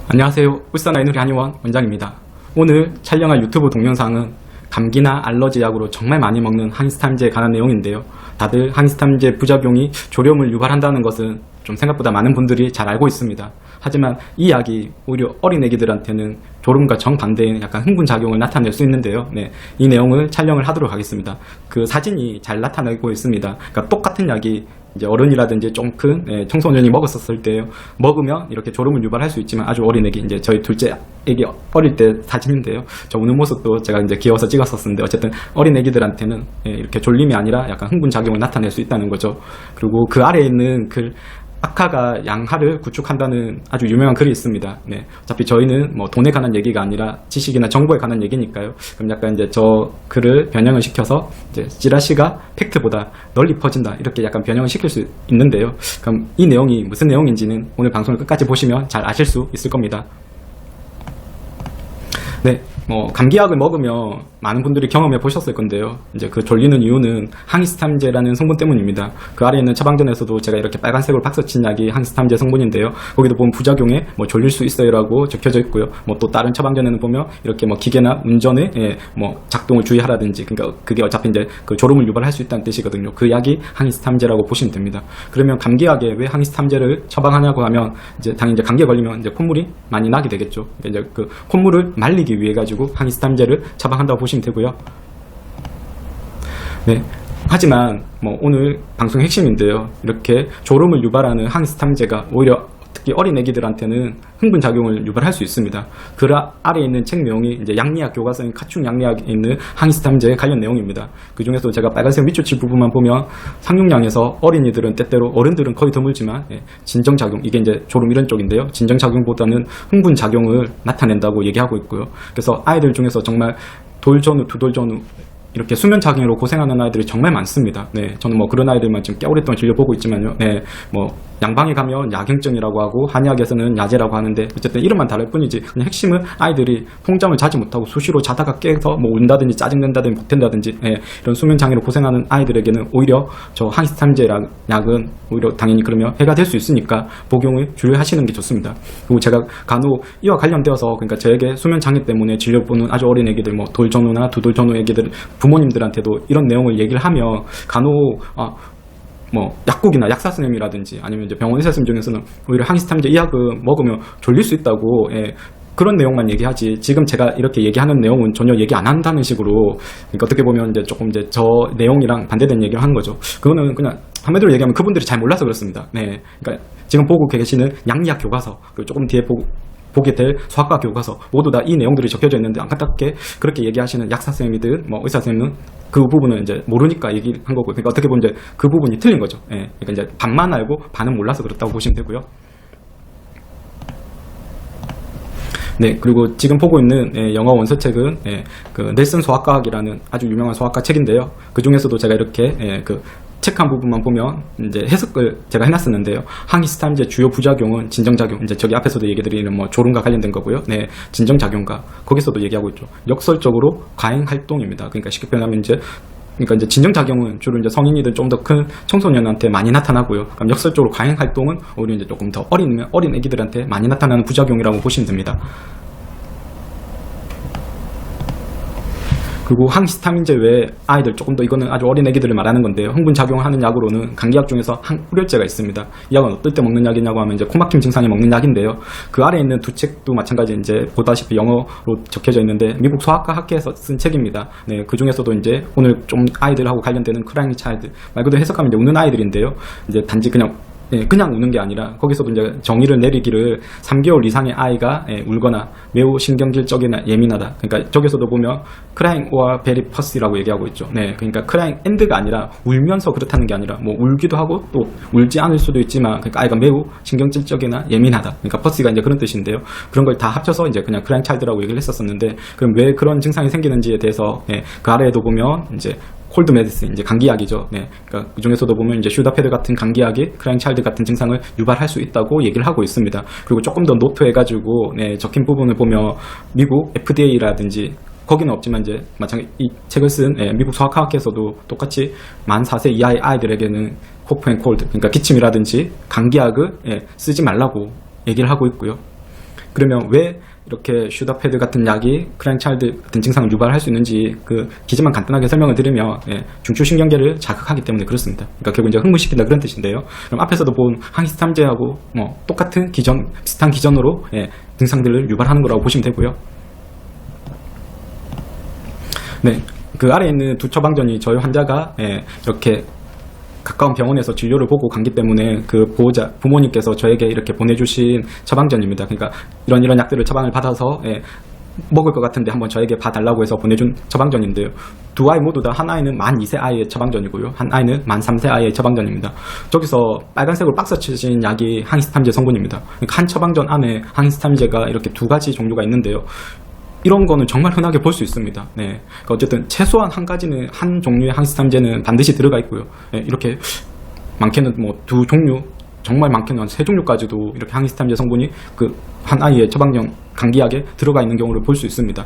안녕하세요. 울산 아이누리 한의원 원장입니다. 오늘 촬영할 유튜브 동영상은 감기나 알러지 약으로 정말 많이 먹는 항히스타민제에 관한 내용인데요. 다들 항히스타민제 부작용이 졸음을 유발한다는 것은 좀 생각보다 많은 분들이 잘 알고 있습니다. 하지만 이 약이 오히려 어린 애기들한테는 졸음과 정반대인 약간 흥분작용을 나타낼 수 있는데요. 이 내용을 촬영을 하도록 하겠습니다. 그 사진이 잘 나타내고 있습니다. 그러니까 똑같은 약이 이제 어른이라든지 좀 큰 청소년이 먹었을 때 먹으면 이렇게 졸음을 유발할 수 있지만 아주 어린 애기, 이제 저희 둘째 애기 어릴 때 사진인데요. 저 우는 모습도 제가 이제 귀여워서 찍었었는데 어쨌든 어린 애기들한테는 이렇게 졸림이 아니라 약간 흥분작용을 나타낼 수 있다는 거죠. 그리고 그 아래에 있는 글 악화가 양하를 구축한다는 아주 유명한 글이 있습니다. 어차피 저희는 뭐 돈에 관한 얘기가 아니라 지식이나 정보에 관한 얘기니까요. 그럼 약간 이제 저 글을 변형을 시켜서 이제 찌라시가 팩트보다 널리 퍼진다 이렇게 약간 변형을 시킬 수 있는데요. 그럼 이 내용이 무슨 내용인지는 오늘 방송을 끝까지 보시면 잘 아실 수 있을 겁니다. 감기약을 먹으면 많은 분들이 경험해 보셨을 건데요. 이제 그 졸리는 이유는 항히스타민제라는 성분 때문입니다. 그 아래에 있는 처방전에서도 제가 이렇게 빨간색으로 박스 친 약이 항히스타민제 성분인데요. 거기도 보면 부작용에 졸릴 수 있어요라고 적혀져 있고요. 또 다른 처방전에는 보면 이렇게 기계나 운전에 작동을 주의하라든지, 그러니까 그게 어차피 이제 그 졸음을 유발할 수 있다는 뜻이거든요. 그 약이 항히스타민제라고 보시면 됩니다. 그러면 감기약에 왜 항히스타민제를 처방하냐고 하면 이제 당연히 이제 감기에 걸리면 이제 콧물이 많이 나게 되겠죠. 그러니까 이제 그 콧물을 말리기 위해 가지고 항히스타민제를 처방한다고 보시면 되고요. 하지만 오늘 방송의 핵심인데요. 이렇게 졸음을 유발하는 항히스타민제가 오히려 특히 어린 애기들한테는 흥분작용을 유발할 수 있습니다. 그 아래에 있는 책 내용이 이제 양리학 교과서인 카충 양리학에 있는 항히스타민제에 관련 내용입니다. 그 중에서 제가 빨간색 밑줄칠 부분만 보면 상용량에서 어린이들은 때때로, 어른들은 거의 드물지만 진정작용, 이게 이제 졸음 이런 쪽인데요. 진정작용보다는 흥분작용을 나타낸다고 얘기하고 있고요. 그래서 아이들 중에서 정말 돌전후, 두돌전후 이렇게 수면장애로 고생하는 아이들이 정말 많습니다. 저는 그런 아이들만 지금 꽤 오랫동안 진료보고 있지만요. 양방에 가면 야경증이라고 하고 한의학에서는 야제라고 하는데 어쨌든 이름만 다를 뿐이지 그냥 핵심은 아이들이 통잠을 자지 못하고 수시로 자다가 깨서 운다든지 짜증낸다든지 못한다든지 이런 수면장애로 고생하는 아이들에게는 오히려 저 항히스타민제 약은 오히려 당연히 그러면 해가 될 수 있으니까 복용을 주의하시는 게 좋습니다. 그리고 제가 간혹 이와 관련되어서, 그러니까 저에게 수면장애 때문에 진료보는 아주 어린 애기들, 돌전후나 두돌전후 애기들 부모님들한테도 이런 내용을 얘기를 하면 간혹 약국이나 약사 선생님이라든지 아니면 이제 병원 의사 선생님 중에서는 오히려 항히스타민제 이 약을 먹으면 졸릴 수 있다고 그런 내용만 얘기하지, 지금 제가 이렇게 얘기하는 내용은 전혀 얘기 안 한다는 식으로, 그러니까 어떻게 보면 이제 조금 이제 저 내용이랑 반대되는 얘기를 하는 거죠. 그거는 그냥 한마디로 얘기하면 그분들이 잘 몰라서 그렇습니다. 그러니까 지금 보고 계시는 양리학 교과서, 그리고 조금 뒤에 보게 될 소아과 교과서 모두 다 이 내용들이 적혀져 있는데 안타깝게 그렇게 얘기하시는 약사 선생님이든 의사 선생님은 그 부분은 이제 모르니까 얘기한 거고요. 그러니까 어떻게 보면 이제 그 부분이 틀린 거죠. 그러니까 이제 반만 알고 반은 몰라서 그렇다고 보시면 되고요. 그리고 지금 보고 있는 영어 원서책은 그 넬슨 소아과학이라는 아주 유명한 소아과 책인데요. 그 중에서도 제가 이렇게 그 책 한 부분만 보면 이제 해석을 제가 해놨었는데요. 항히스타민제 주요 부작용은 진정작용, 이제 저기 앞에서도 얘기드리는 졸음과 관련된 거고요. 진정작용과 거기서도 얘기하고 있죠. 역설적으로 과잉활동입니다. 그러니까 쉽게 표현하면 이제 진정작용은 주로 이제 성인이든 좀 더 큰 청소년한테 많이 나타나고요. 그럼 역설적으로 과잉활동은 오히려 이제 조금 더 어린 애기들한테 많이 나타나는 부작용이라고 보시면 됩니다. 그리고 항히스타민제 외에 아이들, 조금 더 이거는 아주 어린 애기들을 말하는 건데요. 흥분작용하는 약으로는 감기약 중에서 항우려제가 있습니다. 이 약은 어떨 때 먹는 약이냐고 하면 이제 코막힘 증상에 먹는 약인데요. 그 아래에 있는 두 책도 마찬가지 이제 보다시피 영어로 적혀져 있는데 미국 소아과 학회에서 쓴 책입니다. 그 중에서도 이제 오늘 좀 아이들하고 관련되는 크라잉 차일드, 말 그대로 해석하면 이제 우는 아이들인데요. 이제 단지 그냥 우는 게 아니라 거기서도 이제 정의를 내리기를 3개월 이상의 아이가 울거나 매우 신경질적이나 예민하다. 그러니까 저기서도 보면 crying or very fuss라고 얘기하고 있죠. 그러니까 crying and가 아니라 울면서 그렇다는 게 아니라 울기도 하고 또 울지 않을 수도 있지만, 그러니까 아이가 매우 신경질적이나 예민하다. 그러니까 fuss가 이제 그런 뜻인데요. 그런 걸 다 합쳐서 이제 그냥 crying child라고 얘기를 했었었는데, 그럼 왜 그런 증상이 생기는지에 대해서 그 아래에도 보면 이제 콜드 메디슨, 이제 감기약이죠. 그러니까 그 중에서도 보면 이제 슈다페드 같은 감기약이 크라잉 차일드 같은 증상을 유발할 수 있다고 얘기를 하고 있습니다. 그리고 조금 더 노트해가지고 적힌 부분을 보면 미국 FDA라든지 거기는 없지만 이제 마찬가지 이 책을 쓴 미국 소아과학회에서도 똑같이 만 4세 이하의 아이들에게는 코프 앤 콜드, 그러니까 기침이라든지 감기약을 쓰지 말라고 얘기를 하고 있고요. 그러면 왜 이렇게 슈더패드 같은 약이 크라잉차일드 같은 증상을 유발할 수 있는지 그 기제만 간단하게 설명을 드리면 중추신경계를 자극하기 때문에 그렇습니다. 그러니까 결국 이제 흥분시킨다 그런 뜻인데요. 그럼 앞에서도 본 항히스탐제하고 똑같은 비슷한 기전으로 증상들을 유발하는 거라고 보시면 되고요. 네, 그 아래에 있는 두 처방전이 저희 환자가 이렇게 가까운 병원에서 진료를 보고 간기 때문에 그 보호자, 부모님께서 저에게 이렇게 보내주신 처방전입니다. 그러니까 이런 약들을 처방을 받아서 먹을 것 같은데 한번 저에게 봐달라고 해서 보내준 처방전인데요. 두 아이 모두 다 한 아이는 만 2세 아이의 처방전이고요. 한 아이는 만 3세 아이의 처방전입니다. 저기서 빨간색으로 박스 치신 약이 항히스탐제 성분입니다. 그러니까 한 처방전 안에 항히스탐제가 이렇게 두 가지 종류가 있는데요. 이런 거는 정말 흔하게 볼 수 있습니다. 네. 그러니까 어쨌든 최소한 한 가지는 한 종류의 항히스탐제는 반드시 들어가 있고요. 이렇게 많게는 두 종류, 정말 많게는 한 3종류까지도 이렇게 항히스탐제 성분이 그 한 아이의 처방전 감기약에 들어가 있는 경우를 볼 수 있습니다.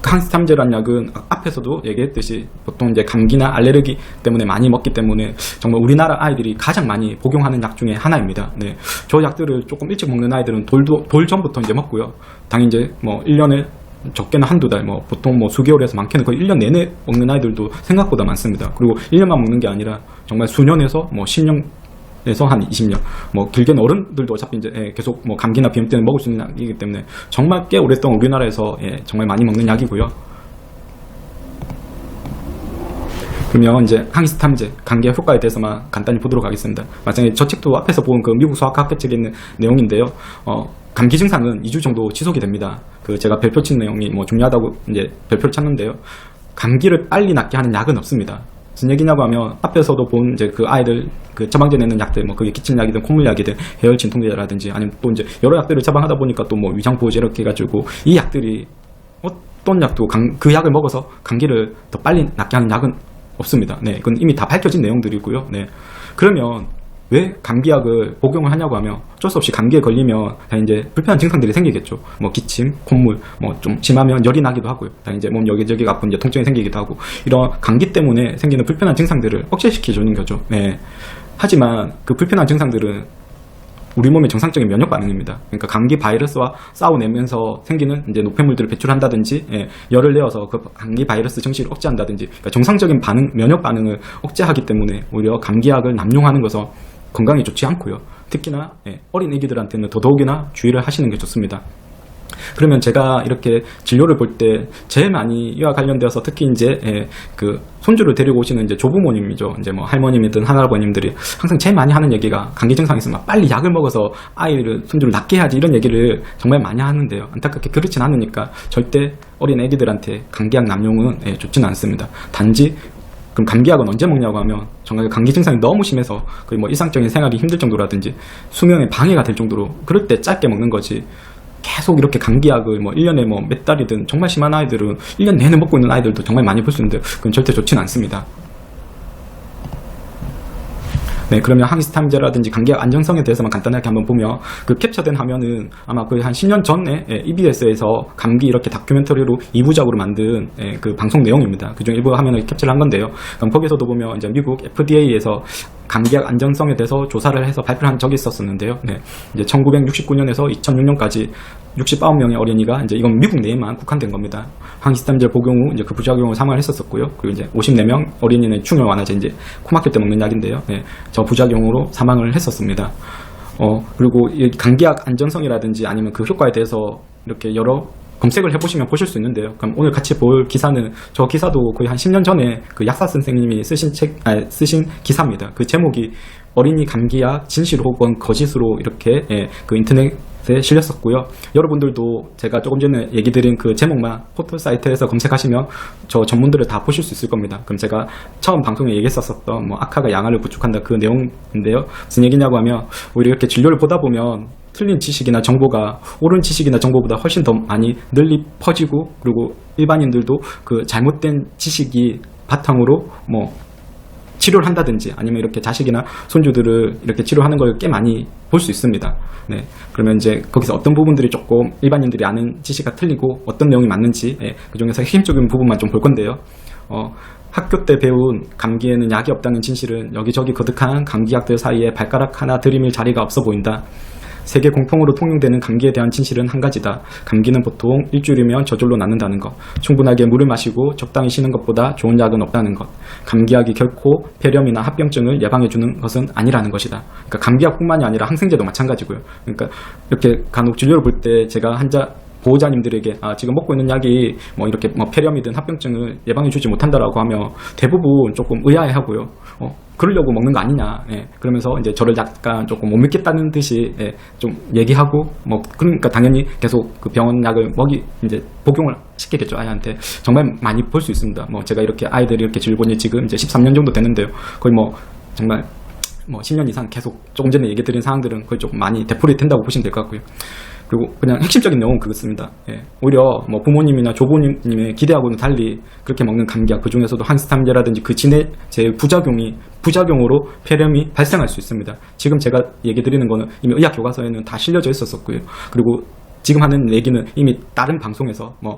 항히스탐제란 약은 앞에서도 얘기했듯이 보통 이제 감기나 알레르기 때문에 많이 먹기 때문에 정말 우리나라 아이들이 가장 많이 복용하는 약 중에 하나입니다. 네. 저 약들을 조금 일찍 먹는 아이들은 돌 전부터 이제 먹고요. 당연히 이제 1년에 적게는 한두 달, 보통 수개월에서 많게는 거의 1년 내내 먹는 아이들도 생각보다 많습니다. 그리고 1년만 먹는 게 아니라 정말 수년에서 10년에서 한 20년, 길게는 어른들도 어차피 이제 계속 감기나 비염 때문에 먹을 수 있는 약이기 때문에 정말 꽤 오랫동안 우리나라에서 정말 많이 먹는 약이고요. 그러면 이제 항히스탐제, 감기약 효과에 대해서만 간단히 보도록 하겠습니다. 마찬가지 저 책도 앞에서 본 그 미국 소아과학회 책에 있는 내용인데요. 감기 증상은 2주 정도 지속이 됩니다. 그 제가 별표 친 내용이 중요하다고 이제 별표를 쳤는데요. 감기를 빨리 낫게 하는 약은 없습니다. 무슨 얘기냐고 하면 앞에서도 본 이제 그 아이들 그 처방제 내는 약들 그게 기침약이든 콧물약이든 해열 진통제라든지 아니면 또 이제 여러 약들을 처방하다 보니까 또 위장보호제 이렇게 해가지고 이 약들이 어떤 약도 그 약을 먹어서 감기를 더 빨리 낫게 하는 약은 없습니다. 네, 이건 이미 다 밝혀진 내용들이고요. 네, 그러면 왜 감기약을 복용을 하냐고 하면 어쩔 수 없이 감기에 걸리면 이제 불편한 증상들이 생기겠죠. 기침, 콧물, 좀 심하면 열이 나기도 하고요. 이제 몸 여기저기가 아픈 이제 통증이 생기기도 하고 이런 감기 때문에 생기는 불편한 증상들을 억제시켜주는 거죠. 네. 하지만 그 불편한 증상들은 우리 몸의 정상적인 면역 반응입니다. 그러니까 감기 바이러스와 싸워내면서 생기는 이제 노폐물들을 배출한다든지 열을 내어서 그 감기 바이러스 증식을 억제한다든지 그러니까 정상적인 면역 반응을 억제하기 때문에 오히려 감기약을 남용하는 것은 건강에 좋지 않고요. 특히나 어린 애기들한테는 더더욱이나 주의를 하시는 게 좋습니다. 그러면 제가 이렇게 진료를 볼 때 제일 많이 이와 관련되어서 특히 이제 그 손주를 데리고 오시는 이제 조부모님이죠. 이제 할머님이든 할아버님들이 항상 제일 많이 하는 얘기가 감기 증상이 있으면 빨리 약을 먹어서 손주를 낫게 해야지 이런 얘기를 정말 많이 하는데요. 안타깝게 그렇진 않으니까 절대 어린 애기들한테 감기약 남용은 좋지는 않습니다. 단지 그럼 감기약은 언제 먹냐고 하면 정말 감기 증상이 너무 심해서 거의 일상적인 생활이 힘들 정도라든지 수면에 방해가 될 정도로 그럴 때 짧게 먹는 거지 계속 이렇게 감기약을 1년에 몇 달이든 정말 심한 아이들은 1년 내내 먹고 있는 아이들도 정말 많이 볼 수 있는데 그건 절대 좋지는 않습니다. 네, 그러면 항히스탐제라든지 감기약 안정성에 대해서만 간단하게 한번 보면 그 캡처된 화면은 아마 거의 한 10년 전에 EBS에서 감기 이렇게 다큐멘터리로 2부작으로 만든 그 방송 내용입니다. 그중 일부 화면을 캡처를 한 건데요. 그럼 거기서도 보면 이제 미국 FDA에서 감기약 안정성에 대해서 조사를 해서 발표를 한 적이 있었는데요. 네, 이제 1969년에서 2006년까지 69명의 어린이가 이제 이건 미국 내에만 국한된 겁니다. 항히스탐제 복용 후 이제 그 부작용을 사망을 했었고요. 그리고 이제 54명 어린이는 충혈 완화제 이제 코 막힐 때 먹는 약인데요. 네, 저 부작용으로 사망을 했었습니다. 그리고 이 감기약 안전성이라든지 아니면 그 효과에 대해서 이렇게 여러 검색을 해보시면 보실 수 있는데요. 그럼 오늘 같이 볼 기사는 저 기사도 거의 한 10년 전에 그 약사 선생님이 쓰신 기사입니다. 그 제목이 어린이 감기약 진실 혹은 거짓으로 이렇게 그 인터넷에 실렸었고요. 여러분들도 제가 조금 전에 얘기 드린 그 제목만 포털 사이트에서 검색하시면 저 전문들을 다 보실 수 있을 겁니다. 그럼 제가 처음 방송에 얘기했었던 악화가 양화를 구축한다 그 내용인데요. 무슨 얘기냐고 하면 오히려 이렇게 진료를 보다 보면 틀린 지식이나 정보가 옳은 지식이나 정보보다 훨씬 더 많이 널리 퍼지고 그리고 일반인들도 그 잘못된 지식이 바탕으로 치료를 한다든지 아니면 이렇게 자식이나 손주들을 이렇게 치료하는 걸 꽤 많이 볼 수 있습니다. 네, 그러면 이제 거기서 어떤 부분들이 조금 일반인들이 아는 지식과 틀리고 어떤 내용이 맞는지 그 중에서 핵심적인 부분만 좀 볼 건데요. 학교 때 배운 감기에는 약이 없다는 진실은 여기저기 거득한 감기약들 사이에 발가락 하나 들이밀 자리가 없어 보인다. 세계 공통으로 통용되는 감기에 대한 진실은 한 가지다. 감기는 보통 일주일이면 저절로 낫는다는 것. 충분하게 물을 마시고 적당히 쉬는 것보다 좋은 약은 없다는 것. 감기약이 결코 폐렴이나 합병증을 예방해주는 것은 아니라는 것이다. 그러니까 감기약뿐만이 아니라 항생제도 마찬가지고요. 그러니까 이렇게 간혹 진료를 볼 때 제가 보호자님들에게 지금 먹고 있는 약이 뭐 이렇게 뭐 폐렴이든 합병증을 예방해주지 못한다라고 하면 대부분 조금 의아해하고요. 그러려고 먹는 거 아니냐. 예, 그러면서 이제 저를 약간 조금 못 믿겠다는 듯이 좀 얘기하고 뭐 그러니까 당연히 계속 그 병원 약을 이제 복용을 시키겠죠. 아이한테 정말 많이 볼 수 있습니다. 뭐 제가 이렇게 아이들이 이렇게 질본이 지금 이제 13년 정도 되는데요. 거의 뭐 정말 뭐 10년 이상 계속 조금 전에 얘기 드린 사항들은 거의 조금 많이 되풀이 된다고 보시면 될 것 같고요. 그리고 그냥 핵심적인 내용은 그렇습니다. 예. 오히려 뭐 부모님이나 조부님의 기대하고는 달리 그렇게 먹는 감기약, 그 중에서도 항히스타민제라든지 그 진해제의 부작용으로 폐렴이 발생할 수 있습니다. 지금 제가 얘기 드리는 거는 이미 의학 교과서에는 다 실려져 있었었고요. 그리고 지금 하는 얘기는 이미 다른 방송에서 뭐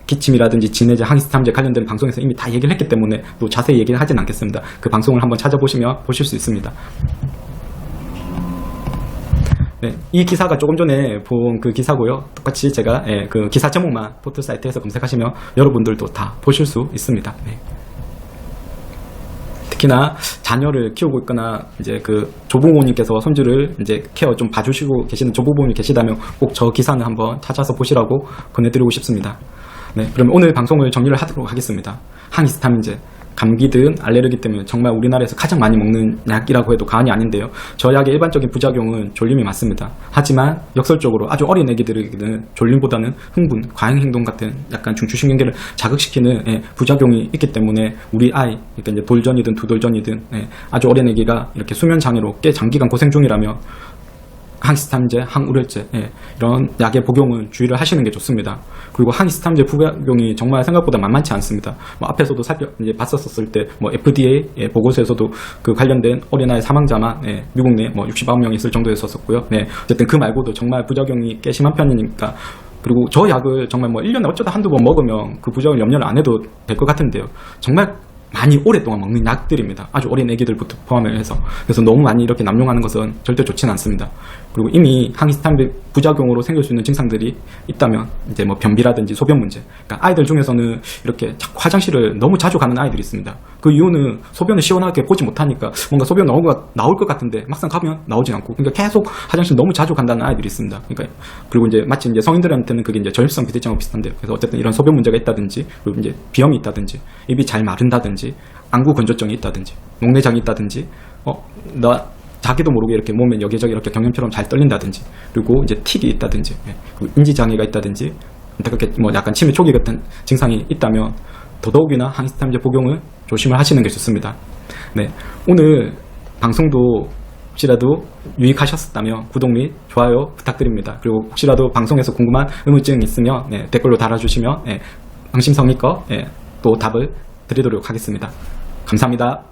기침이라든지 진해제, 항히스타민제 관련된 방송에서 이미 다 얘기를 했기 때문에 또 자세히 얘기를 하진 않겠습니다. 그 방송을 한번 찾아보시면 보실 수 있습니다. 네, 이 기사가 조금 전에 본 그 기사고요. 똑같이 제가 그 기사 제목만 포털 사이트에서 검색하시면 여러분들도 다 보실 수 있습니다. 네. 특히나 자녀를 키우고 있거나 이제 그 조부모님께서 손주를 이제 케어 좀 봐주시고 계시는 조부모님이 계시다면 꼭 저 기사는 한번 찾아서 보시라고 권해드리고 싶습니다. 네, 그럼 오늘 방송을 정리를 하도록 하겠습니다. 항히스타민제. 감기든 알레르기 때문에 정말 우리나라에서 가장 많이 먹는 약이라고 해도 과언이 아닌데요. 저 약의 일반적인 부작용은 졸림이 맞습니다. 하지만 역설적으로 아주 어린 애기들에게는 졸림보다는 흥분, 과잉행동 같은 약간 중추신경계를 자극시키는 부작용이 있기 때문에 우리 아이, 그러니까 이제 돌전이든 두돌전이든 아주 어린 애기가 이렇게 수면장애로 꽤 장기간 고생 중이라면 항히스타민제, 항우려제 이런 약의 복용은 주의를 하시는 게 좋습니다. 그리고 항히스타민제 부작용이 정말 생각보다 만만치 않습니다. 뭐 앞에서도 이제 봤었을 때 뭐 FDA 보고서에서도 그 관련된 어린아이 사망자만 미국 내 뭐 69명이 있을 정도였었고요. 어쨌든 그 말고도 정말 부작용이 꽤 심한 편이니까. 그리고 저 약을 정말 뭐 1년에 어쩌다 한두 번 먹으면 그 부작용을 염려를 안 해도 될 것 같은데요. 정말 많이 오랫동안 먹는 약들입니다. 아주 어린 애기들부터 포함해서. 그래서 너무 많이 이렇게 남용하는 것은 절대 좋지는 않습니다. 그리고 이미 항히스타민제 부작용으로 생길 수 있는 증상들이 있다면 이제 뭐 변비라든지 소변 문제. 그러니까 아이들 중에서는 이렇게 자꾸 화장실을 너무 자주 가는 아이들이 있습니다. 그 이유는 소변을 시원하게 보지 못하니까 뭔가 소변 나올 것 같은데 막상 가면 나오진 않고, 그러니까 계속 화장실 너무 자주 간다는 아이들이 있습니다. 그러니까 그리고 이제 마치 이제 성인들한테는 그게 이제 저혈성 비대증하고 비슷한데요. 그래서 어쨌든 이런 소변 문제가 있다든지, 그리고 이제 비염이 있다든지, 입이 잘 마른다든지, 안구 건조증이 있다든지, 목내장이 있다든지, 자기도 모르게 이렇게 몸에 여기저기 이렇게 경련처럼 잘 떨린다든지, 그리고 이제 틱이 있다든지, 그리고 인지장애가 있다든지, 그렇게 뭐 약간 치매 초기 같은 증상이 있다면 더더욱이나 항히스타민제 복용을 조심을 하시는 게 좋습니다. 네, 오늘 방송도 혹시라도 유익하셨다면 구독 및 좋아요 부탁드립니다. 그리고 혹시라도 방송에서 궁금한 의문증이 있으면 댓글로 달아주시면 성심성의껏 또 답을 드리도록 하겠습니다. 감사합니다.